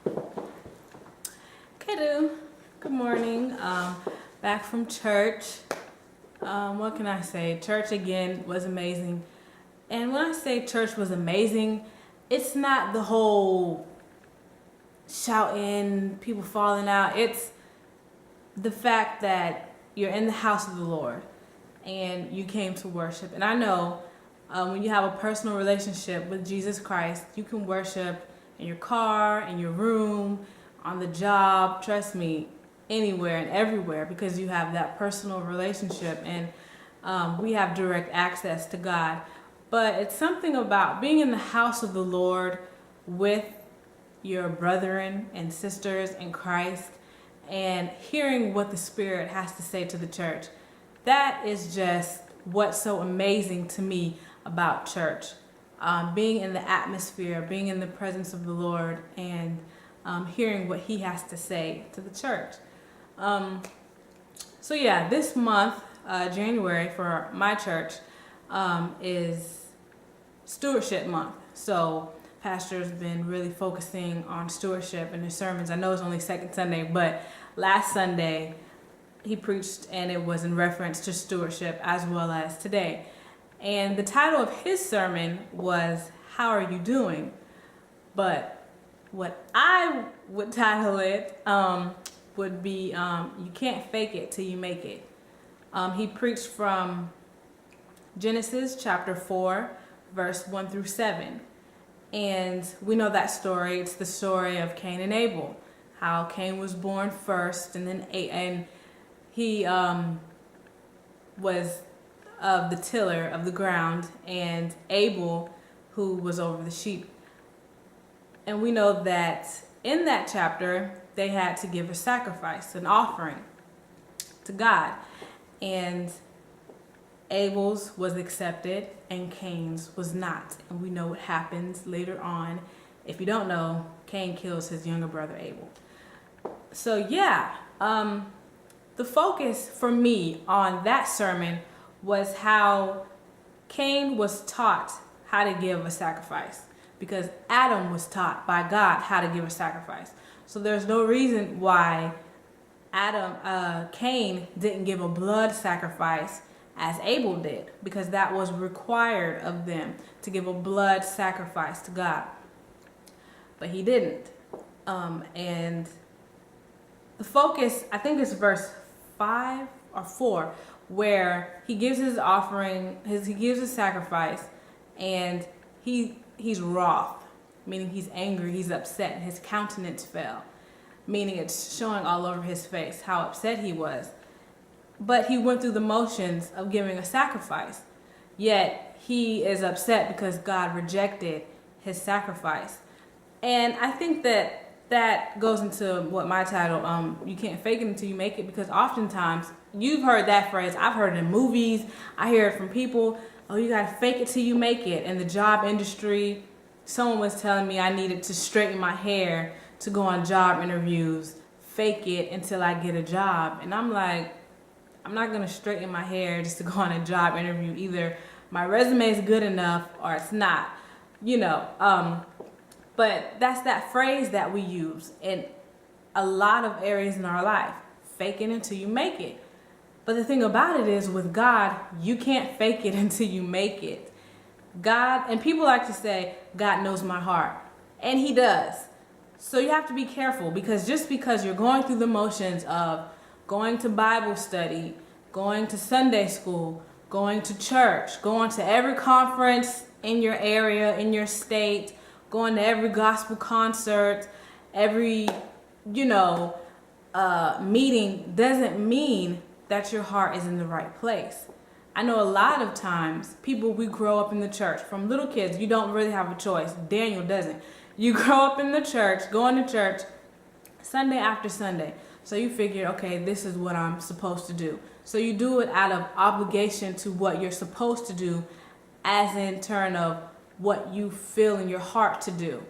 Hello, good morning. Back from church. What can I say? Church again was amazing. And when I say church was amazing, it's not the whole shouting, people falling out. It's the fact that you're in the house of the Lord and you came to worship. And I know when you have a personal relationship with Jesus Christ, you can worship in your car, in your room, on the job, trust me, anywhere and everywhere, because you have that personal relationship and we have direct access to God. But it's something about being in the house of the Lord with your brethren and sisters in Christ and hearing what the Spirit has to say to the church. That is just what's so amazing to me about church. Being in the atmosphere, being in the presence of the Lord, and hearing what He has to say to the church. So yeah, this month, January, for my church, is Stewardship Month. So pastor's been really focusing on stewardship in his sermons. I know it's only second Sunday, but last Sunday he preached and it was in reference to stewardship as well as today. And the title of his sermon was, "How Are You Doing?" But what I would title it would be, "You Can't Fake It Till You Make It." He preached from Genesis chapter 4, verse 1 through 7. And we know that story. It's the story of Cain and Abel. How Cain was born first, and then he was of the tiller of the ground, and Abel, who was over the sheep. And we know that in that chapter, they had to give a sacrifice, an offering to God. And Abel's was accepted and Cain's was not. And we know what happens later on. If you don't know, Cain kills his younger brother Abel. So yeah, the focus for me on that sermon was how Cain was taught how to give a sacrifice, because Adam was taught by God how to give a sacrifice. So there's no reason why Cain didn't give a blood sacrifice as Abel did, because that was required of them to give a blood sacrifice to God. But he didn't. And the focus, I think it's verse 5 or 4, where he gives his offering, he gives his sacrifice, and he's wroth, meaning he's angry, he's upset, and his countenance fell, meaning it's showing all over his face how upset he was. But he went through the motions of giving a sacrifice, yet he is upset because God rejected his sacrifice. And I think that goes into what my title, "You Can't Fake It Until You Make It," because oftentimes you've heard that phrase. I've heard it in movies. I hear it from people. Oh, you gotta fake it till you make it. In the job industry, someone was telling me I needed to straighten my hair to go on job interviews, fake it until I get a job. And I'm like, I'm not gonna straighten my hair just to go on a job interview. Either my resume is good enough or it's not, but that's that phrase that we use in a lot of areas in our life. Fake it until you make it. But the thing about it is, with God, you can't fake it until you make it. God, and people like to say, God knows my heart. And He does. So you have to be careful, because just because you're going through the motions of going to Bible study, going to Sunday school, going to church, going to every conference in your area, in your state, going to every gospel concert, every, meeting, doesn't mean that your heart is in the right place. I know a lot of times we grow up in the church. From little kids, you don't really have a choice. Daniel doesn't. You grow up in the church, going to church Sunday after Sunday. So you figure, okay, this is what I'm supposed to do. So you do it out of obligation to what you're supposed to do, as in turn of what you feel in your heart to do.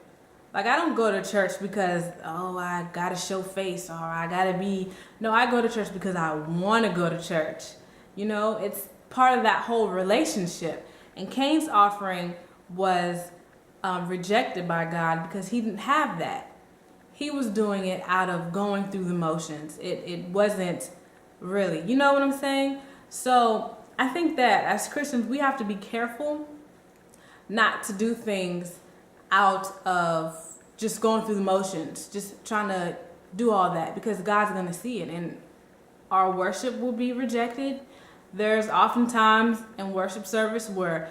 Like, I don't go to church because, I gotta show face, or I gotta be. No, I go to church because I want to go to church. It's part of that whole relationship. And Cain's offering was rejected by God because he didn't have that. he was doing it out of going through the motions. It wasn't really, you know what I'm saying? So I think that as Christians, we have to be careful not to do things out of just going through the motions, just trying to do all that, because God's going to see it and our worship will be rejected. There's oftentimes in worship service where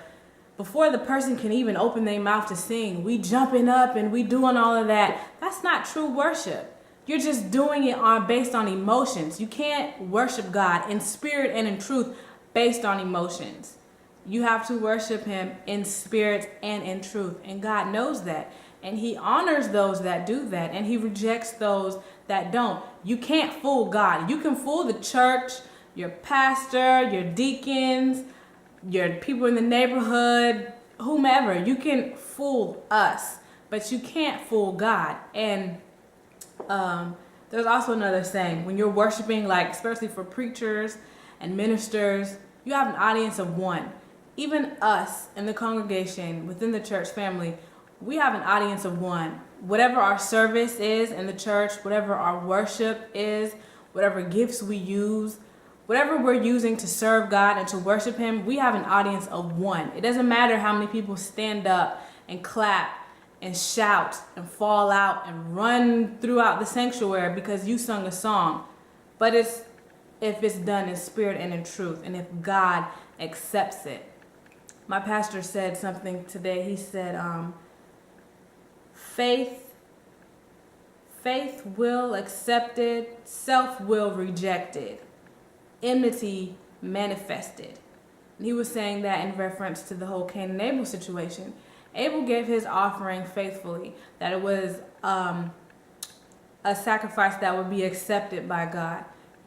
before the person can even open their mouth to sing, we jumping up and we doing all of that. That's not true worship. You're just doing it based on emotions. You can't worship God in spirit and in truth based on emotions. You have to worship him in spirit and in truth. And God knows that. And he honors those that do that. And he rejects those that don't. You can't fool God. You can fool the church, your pastor, your deacons, your people in the neighborhood, whomever. You can fool us, but you can't fool God. And there's also another saying, when you're worshiping, like especially for preachers and ministers, you have an audience of one. Even us in the congregation, within the church family, we have an audience of one. Whatever our service is in the church, whatever our worship is, whatever gifts we use, whatever we're using to serve God and to worship him, we have an audience of one. It doesn't matter how many people stand up and clap and shout and fall out and run throughout the sanctuary because you sung a song. But if it's done in spirit and in truth, and if God accepts it. My pastor said something today. He said, faith will accepted, self will rejected, enmity manifested. And he was saying that in reference to the whole Cain and Abel situation. Abel gave his offering faithfully, that it was a sacrifice that would be accepted by God.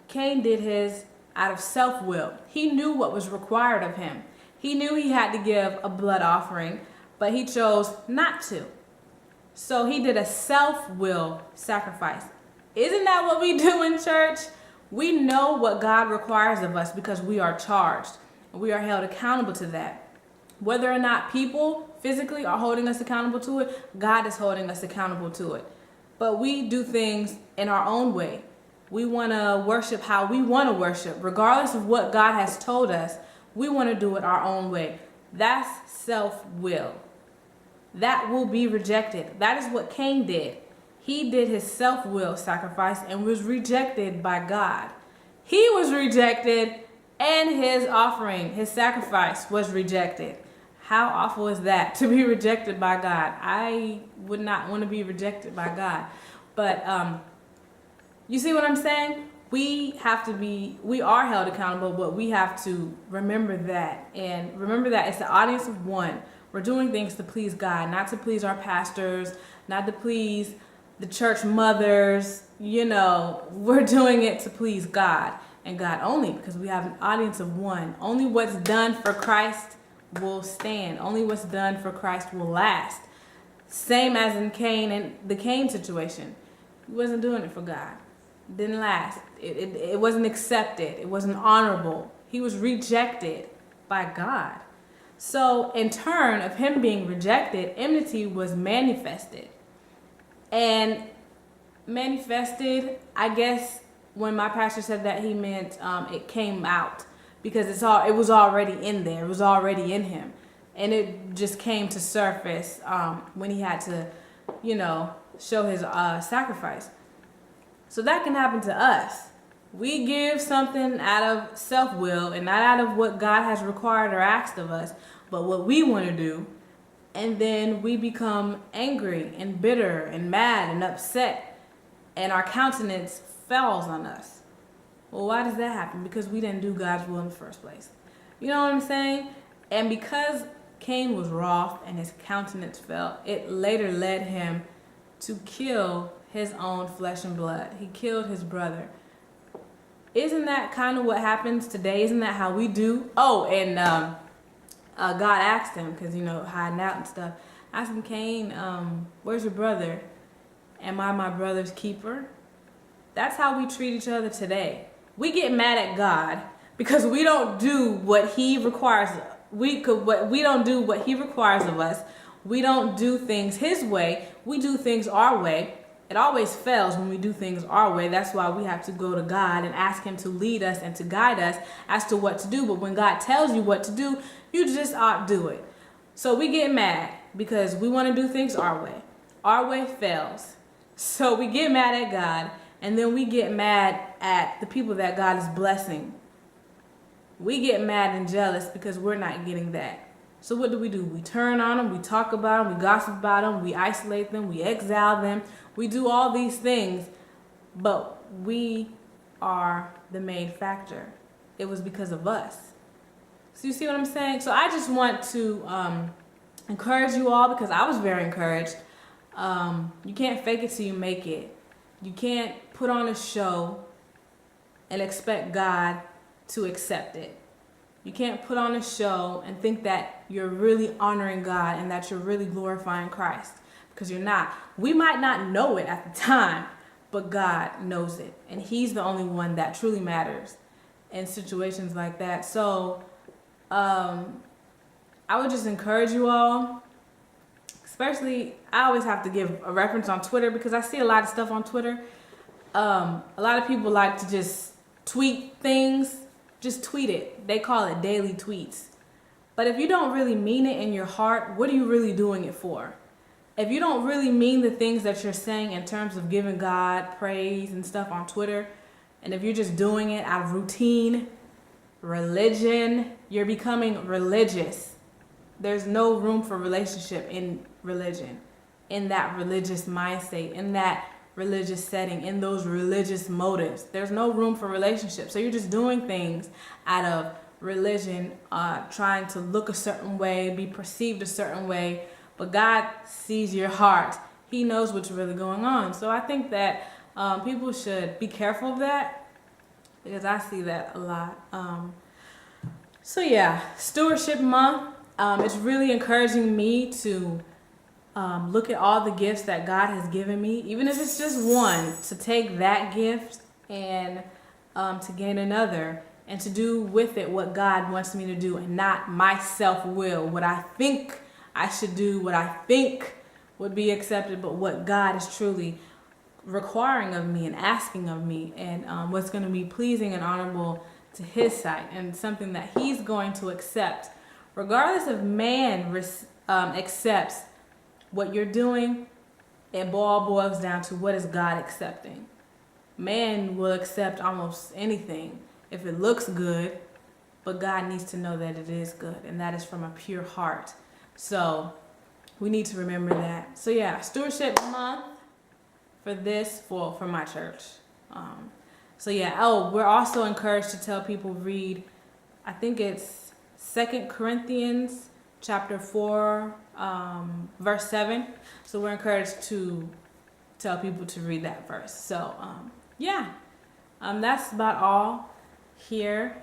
Cain did his out of self-will. He knew what was required of him. He knew he had to give a blood offering, but he chose not to. So he did a self-will sacrifice. Isn't that what we do in church? We know what God requires of us because we are charged. We are held accountable to that. Whether or not people physically are holding us accountable to it, God is holding us accountable to it. But we do things in our own way. We want to worship how we want to worship. Regardless of what God has told us, we want to do it our own way. That's self-will. That will be rejected. That is what Cain did. He did his self-will sacrifice and was rejected by God. He was rejected and his offering, his sacrifice was rejected. How awful is that, to be rejected by God? I would not want to be rejected by God. But you see what I'm saying? We are held accountable, but we have to remember that. And remember that it's the audience of one. We're doing things to please God, not to please our pastors, not to please the church mothers. You know, we're doing it to please God and God only, because we have an audience of one. Only what's done for Christ will stand. Only what's done for Christ will last. Same as in Cain and the Cain situation. He wasn't doing it for God. It didn't last. It wasn't accepted. It wasn't honorable. He was rejected by God. So in turn of him being rejected, enmity was manifested. And manifested, I guess when my pastor said that, he meant it came out, because it was already in there. It was already in him. And it just came to surface when he had to, show his sacrifice. So that can happen to us. We give something out of self-will and not out of what God has required or asked of us, but what we want to do. And then we become angry and bitter and mad and upset, and our countenance falls on us. Well, why does that happen? Because we didn't do God's will in the first place. You know what I'm saying? And because Cain was wroth and his countenance fell, it later led him to kill his own flesh and blood. He killed his brother. Isn't that kind of what happens today? Isn't that how we do? Oh, and God asked him, because, hiding out and stuff. Asked him, Cain, where's your brother? Am I my brother's keeper? That's how we treat each other today. We get mad at God because we don't do what he requires. We don't do what he requires of us. We don't do things his way. We do things our way. it always fails when we do things our way. That's why we have to go to God and ask him to lead us and to guide us as to what to do. But when God tells you what to do, you just outdo it. So we get mad because we want to do things our way. Our way fails. So we get mad at God, and then we get mad at the people that God is blessing. We get mad and jealous because we're not getting that. So what do? We turn on them, we talk about them, we gossip about them, we isolate them, we exile them. We do all these things, but we are the main factor. It was because of us. So you see what I'm saying? So I just want to encourage you all, because I was very encouraged. You can't fake it till you make it. You can't put on a show and expect God to accept it. You can't put on a show and think that you're really honoring God and that you're really glorifying Christ, because you're not. We might not know it at the time, but God knows it. And he's the only one that truly matters in situations like that. So I would just encourage you all, especially, I always have to give a reference on Twitter because I see a lot of stuff on Twitter. A lot of people like to just tweet things. Just tweet it. They call it daily tweets. But if you don't really mean it in your heart, what are you really doing it for? If you don't really mean the things that you're saying in terms of giving God praise and stuff on Twitter, and if you're just doing it out of routine, religion, you're becoming religious. There's no room for relationship in religion, in that religious mindset, in that religious setting, in those religious motives. There's no room for relationship. So you're just doing things out of religion, trying to look a certain way, be perceived a certain way. But God sees your heart. He knows what's really going on. So I think that people should be careful of that, because I see that a lot. So yeah, Stewardship Month. It's really encouraging me to look at all the gifts that God has given me, even if it's just one, to take that gift and to gain another, and to do with it what God wants me to do, and not my self-will, what I think I should do, what I think would be accepted, but what God is truly requiring of me and asking of me, and what's going to be pleasing and honorable to his sight, and something that he's going to accept. Regardless if man accepts what you're doing, it all boils down to what is God accepting. Man will accept almost anything if it looks good, but God needs to know that it is good, and that is from a pure heart. So we need to remember that. So yeah, Stewardship Month for this, for my church. So yeah, we're also encouraged to tell people read, I think it's 2 Corinthians chapter 4, verse 7. So we're encouraged to tell people to read that verse. So yeah, that's about all here.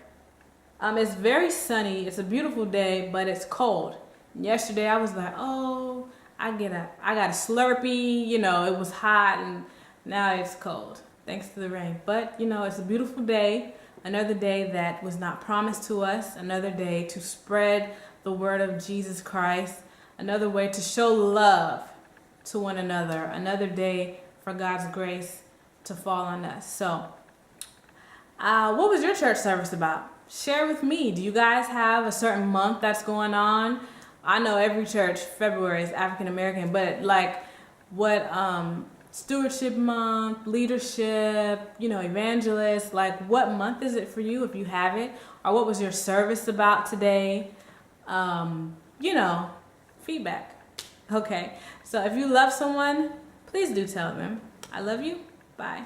It's very sunny. It's a beautiful day, but it's cold. Yesterday I was like, oh, I got a Slurpee. You know, it was hot, and now it's cold thanks to the rain. But you know, it's a beautiful day. Another day that was not promised to us. Another day to spread the word of Jesus Christ. Another way to show love to one another. Another day for God's grace to fall on us. So, what was your church service about? Share with me. Do you guys have a certain month that's going on? I know every church, February is African American, but like what Stewardship Month, leadership, evangelist, like what month is it for you if you have it? Or what was your service about today? Feedback. Okay, so if you love someone, please do tell them. I love you. Bye.